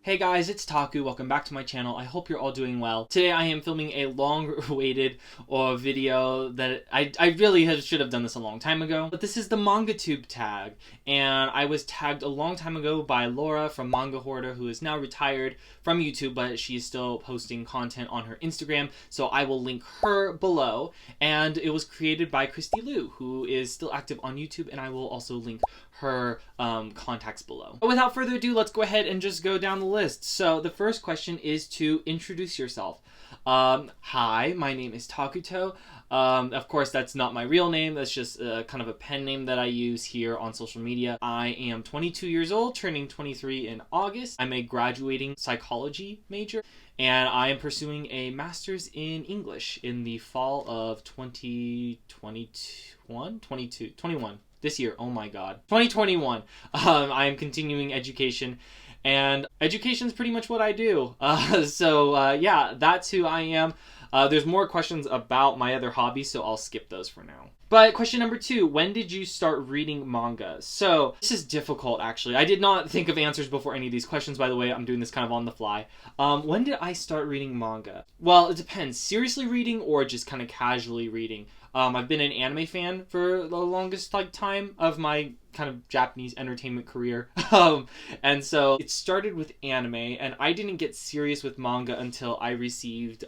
Hey guys, it's Taku. Welcome back to my channel. I hope you're all doing well. Today I am filming a long-awaited video that I really should have done this a long time ago. But this is the MangaTube Tag, and I was tagged a long time ago by Laura from Manga Hoarder, who is now retired from YouTube, but she is still posting content on her Instagram, so I will link her below. And it was created by Christy Lou, who is still active on YouTube, and I will also link her contacts below. But without further ado, let's go ahead and just go down the list. So the first question is to introduce yourself. Hi, my name is Takuto. Of course, that's not my real name. That's just kind of a pen name that I use here on social media. I am 22 years old, turning 23 in August. I'm a graduating psychology major, and I am pursuing a master's in English in the fall of 2021. This year, oh my god, 2021. I am continuing education, and education is pretty much what I do. Yeah, that's who I am. There's more questions about my other hobbies, so I'll skip those for now. But question number 2, when did you start reading manga? So this is difficult, actually. I did not think of answers before any of these questions, by the way. I'm doing this kind of on the fly. When did I start reading manga? Well, it depends. Seriously reading or just kind of casually reading? I've been an anime fan for the longest time of my kind of Japanese entertainment career. And so it started with anime, and I didn't get serious with manga until I received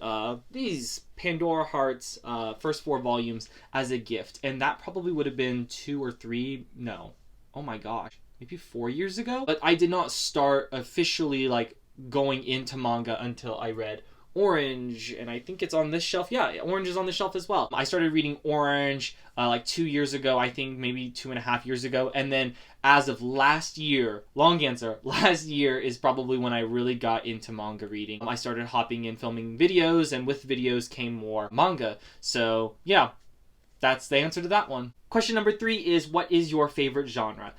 these Pandora Hearts first 4 volumes as a gift. And that probably would have been 2 or 3, no, oh my gosh, maybe 4 years ago. But I did not start officially like going into manga until I read Orange, and I think it's on this shelf. Yeah, Orange is on the shelf as well. I started reading Orange like 2 years ago, I think maybe 2.5 years ago, and then as of last year, long answer, last year is probably when I really got into manga reading. I started hopping in filming videos, and with videos came more manga. So yeah, that's the answer to that one. Question number 3 is, what is your favorite genre?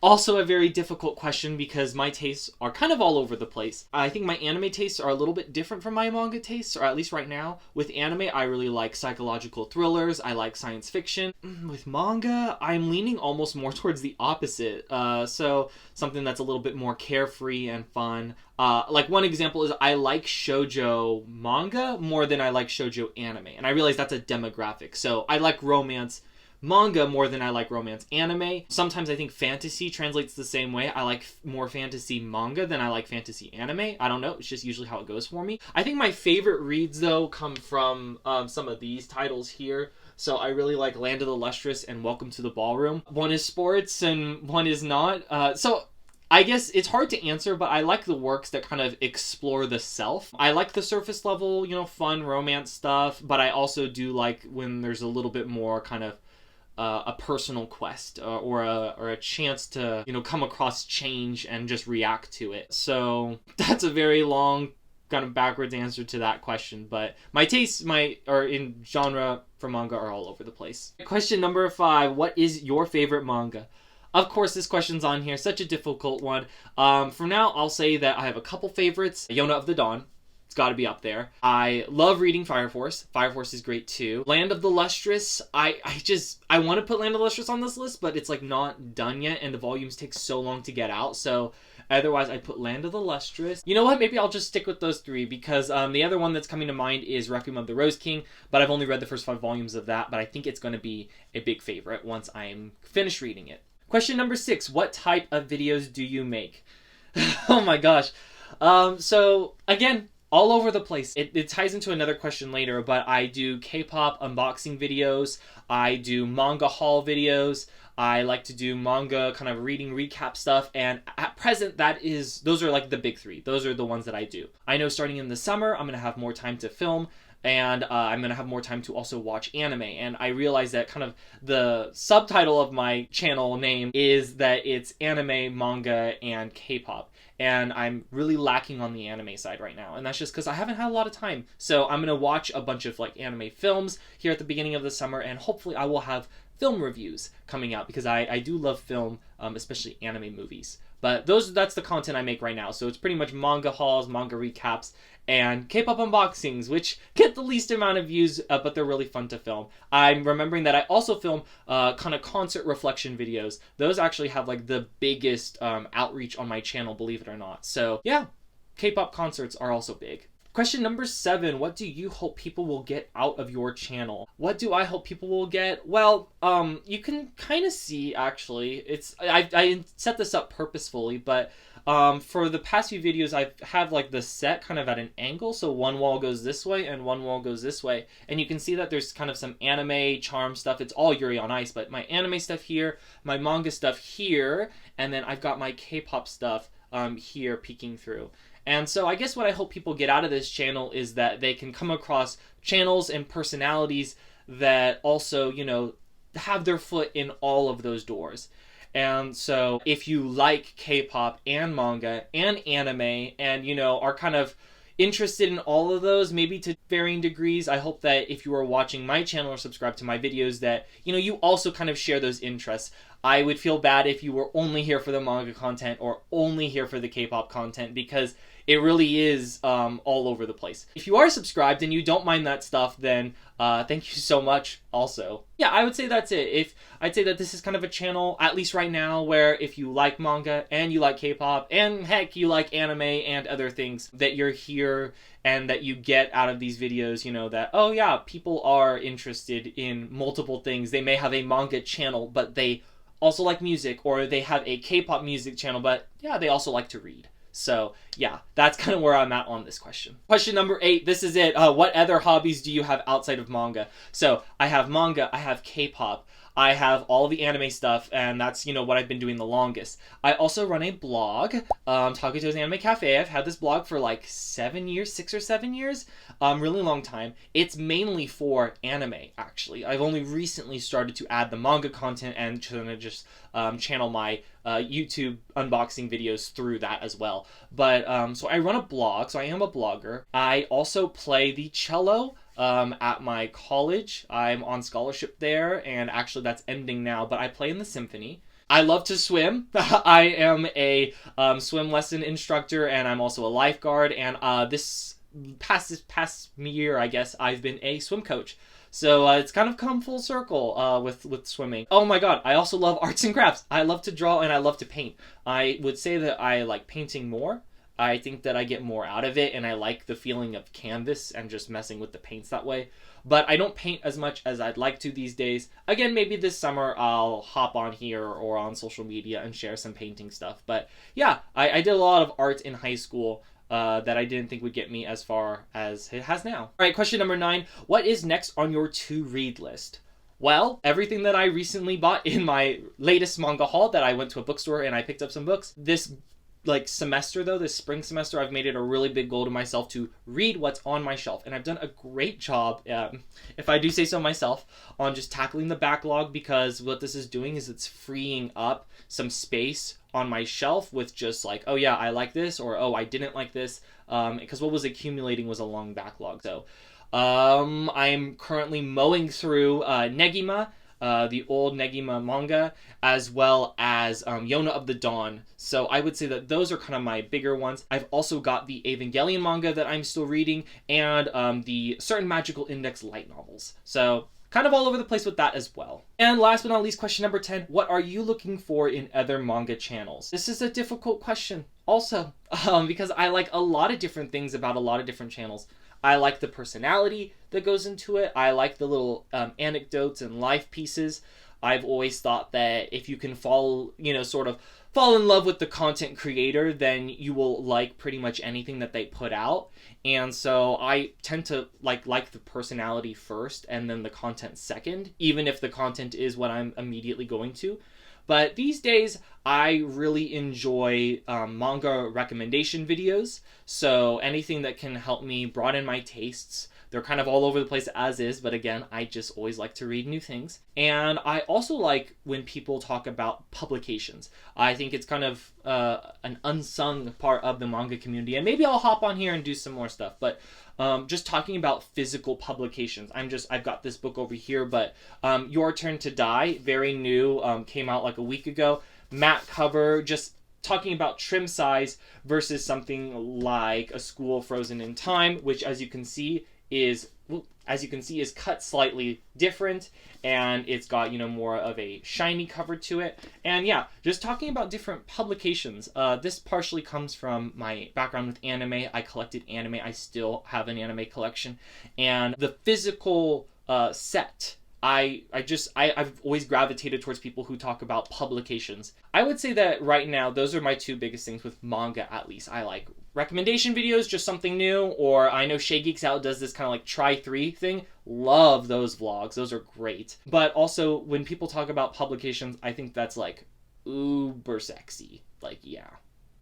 Also a very difficult question because my tastes are kind of all over the place. I think my anime tastes are a little bit different from my manga tastes, or at least right now. With anime, I really like psychological thrillers. I like science fiction. With manga, I'm leaning almost more towards the opposite. So something that's a little bit more carefree and fun. Like one example is I like shoujo manga more than I like shoujo anime. And I realize that's a demographic. So I like romance manga more than I like romance anime. Sometimes I think fantasy translates the same way. I like more fantasy manga than I like fantasy anime. I don't know, it's just usually how it goes for me. I think my favorite reads though come from some of these titles here. So I really like Land of the Lustrous and Welcome to the Ballroom. One is sports and one is not. So I guess it's hard to answer, but I like the works that kind of explore the self. I like the surface level, you know, fun romance stuff, but I also do like when there's a little bit more kind of a personal quest or a chance to, you know, come across change and just react to it. So that's a very long kind of backwards answer to that question, but my tastes in genre for manga are all over the place. Question number 5, what is your favorite manga? Of course, this question's on here, such a difficult one. For now, I'll say that I have a couple favorites. Yona of the Dawn. It's got to be up there. I love reading Fire Force. Fire Force is great too. Land of the Lustrous. I want to put Land of the Lustrous on this list, but it's like not done yet, and the volumes take so long to get out. So otherwise, I put Land of the Lustrous. You know what? Maybe I'll just stick with those 3 because the other one that's coming to mind is Requiem of the Rose King, but I've only read the first 5 volumes of that. But I think it's going to be a big favorite once I'm finished reading it. Question number 6: what type of videos do you make? Oh my gosh. So again, all over the place. It ties into another question later, but I do K-pop unboxing videos. I do manga haul videos. I like to do manga kind of reading recap stuff, and at present those are like the big 3. Those are the ones that I do. I know starting in the summer I'm gonna have more time to film, and I'm gonna have more time to also watch anime. And I realize that kind of the subtitle of my channel name is that it's anime, manga, and K-pop. And I'm really lacking on the anime side right now. And that's just because I haven't had a lot of time. So I'm going to watch a bunch of like anime films here at the beginning of the summer. And hopefully I will have film reviews coming out because I do love film, especially anime movies. But that's the content I make right now. So it's pretty much manga hauls, manga recaps, and K-pop unboxings, which get the least amount of views, but they're really fun to film. I'm remembering that I also film kind of concert reflection videos. Those actually have like the biggest outreach on my channel, believe it or not. So yeah, K-pop concerts are also big. Question number 7, what do you hope people will get out of your channel? What do I hope people will get? Well, you can kind of see, actually, I set this up purposefully, but for the past few videos, I have like the set kind of at an angle, so one wall goes this way and one wall goes this way, and you can see that there's kind of some anime, charm stuff. It's all Yuri on Ice, but my anime stuff here, my manga stuff here, and then I've got my K-pop stuff here peeking through. And so I guess what I hope people get out of this channel is that they can come across channels and personalities that also, you know, have their foot in all of those doors. And so if you like K-pop and manga and anime and, you know, are kind of interested in all of those, maybe to varying degrees, I hope that if you are watching my channel or subscribe to my videos that, you know, you also kind of share those interests. I would feel bad if you were only here for the manga content or only here for the K-pop content, because it really is all over the place. If you are subscribed and you don't mind that stuff, then thank you so much also. Yeah, I would say that's it. I'd say that this is kind of a channel, at least right now, where if you like manga and you like K-pop and heck, you like anime and other things, that you're here and that you get out of these videos, you know, that, oh yeah, people are interested in multiple things. They may have a manga channel, but they also like music, or they have a K-pop music channel, but yeah, they also like to read. So yeah, that's kind of where I'm at on this question. Question number 8, this is it. What other hobbies do you have outside of manga? So I have manga, I have K-pop, I have all the anime stuff, and that's, you know, what I've been doing the longest. I also run a blog, Takuto's Anime Cafe. I've had this blog for like 7 years, 6 or 7 years, really long time. It's mainly for anime, actually. I've only recently started to add the manga content and just channel my YouTube unboxing videos through that as well. But so I run a blog, so I am a blogger. I also play the cello at my college. I'm on scholarship there, and actually that's ending now, but I play in the symphony. I love to swim. I am a swim lesson instructor, and I'm also a lifeguard, and this past year, I guess, I've been a swim coach. So it's kind of come full circle with swimming. Oh my god, I also love arts and crafts. I love to draw and I love to paint. I would say that I like painting more. I think that I get more out of it, and I like the feeling of canvas and just messing with the paints that way. But I don't paint as much as I'd like to these days. Again, maybe this summer I'll hop on here or on social media and share some painting stuff. But yeah, I did a lot of art in high school that I didn't think would get me as far as it has now. All right, question number 9. What is next on your to-read list? Well, everything that I recently bought in my latest manga haul that I went to a bookstore and I picked up some books. This semester though, this spring semester, I've made it a really big goal to myself to read what's on my shelf, and I've done a great job, if I do say so myself, on just tackling the backlog, because what this is doing is it's freeing up some space on my shelf with just like, oh yeah, I like this, or oh, I didn't like this, because what was accumulating was a long backlog. So I'm currently mowing through Negima, the old Negima manga, as well as Yona of the Dawn. So I would say that those are kind of my bigger ones. I've also got the Evangelion manga that I'm still reading, and the Certain Magical Index light novels. So kind of all over the place with that as well. And last but not least, question number 10, what are you looking for in other manga channels? This is a difficult question also, because I like a lot of different things about a lot of different channels. I like the personality that goes into it. I like the little anecdotes and life pieces. I've always thought that if you can fall in love with the content creator, then you will like pretty much anything that they put out. And so I tend to like the personality first and then the content second, even if the content is what I'm immediately going to. But these days, I really enjoy manga recommendation videos. So anything that can help me broaden my tastes. They're kind of all over the place as is, but again, I just always like to read new things. And I also like when people talk about publications. I think it's kind of an unsung part of the manga community. And maybe I'll hop on here and do some more stuff. But just talking about physical publications. I've got this book over here, but Your Turn to Die, very new, came out like a week ago. Matte cover, just talking about trim size versus something like A School Frozen in Time, which as you can see is as you can see, is cut slightly different, and it's got, you know, more of a shiny cover to it. And yeah, just talking about different publications, this partially comes from my background with anime. I collected anime. I still have an anime collection, and the physical set, I've always gravitated towards people who talk about publications. I would say that right now, those are my two biggest things with manga, at least. I like recommendation videos, just something new, or I know Shay Geeks Out does this kind of like try 3 thing. Love those vlogs. Those are great. But also, when people talk about publications, I think that's like uber sexy. Like, yeah.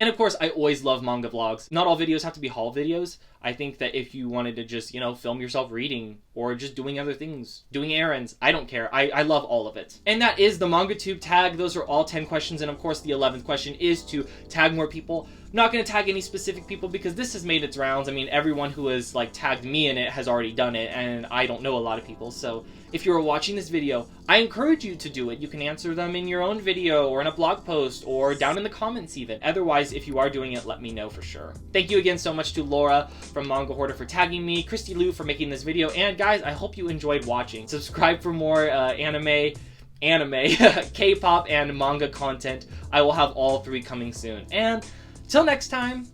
And of course, I always love manga vlogs. Not all videos have to be haul videos. I think that if you wanted to just, you know, film yourself reading or just doing other things, doing errands, I don't care. I love all of it. And that is the MangaTube tag. Those are all 10 questions. And of course, the 11th question is to tag more people. I'm not going to tag any specific people because this has made its rounds. I mean, everyone who has like tagged me in it has already done it, and I don't know a lot of people. So if you're watching this video, I encourage you to do it. You can answer them in your own video or in a blog post or down in the comments even. Otherwise, if you are doing it, let me know for sure. Thank you again so much to Laura from Manga Hoarder for tagging me, Christy Lou for making this video, and guys, I hope you enjoyed watching. Subscribe for more anime, K-pop, and manga content. I will have all 3 coming soon. And till next time,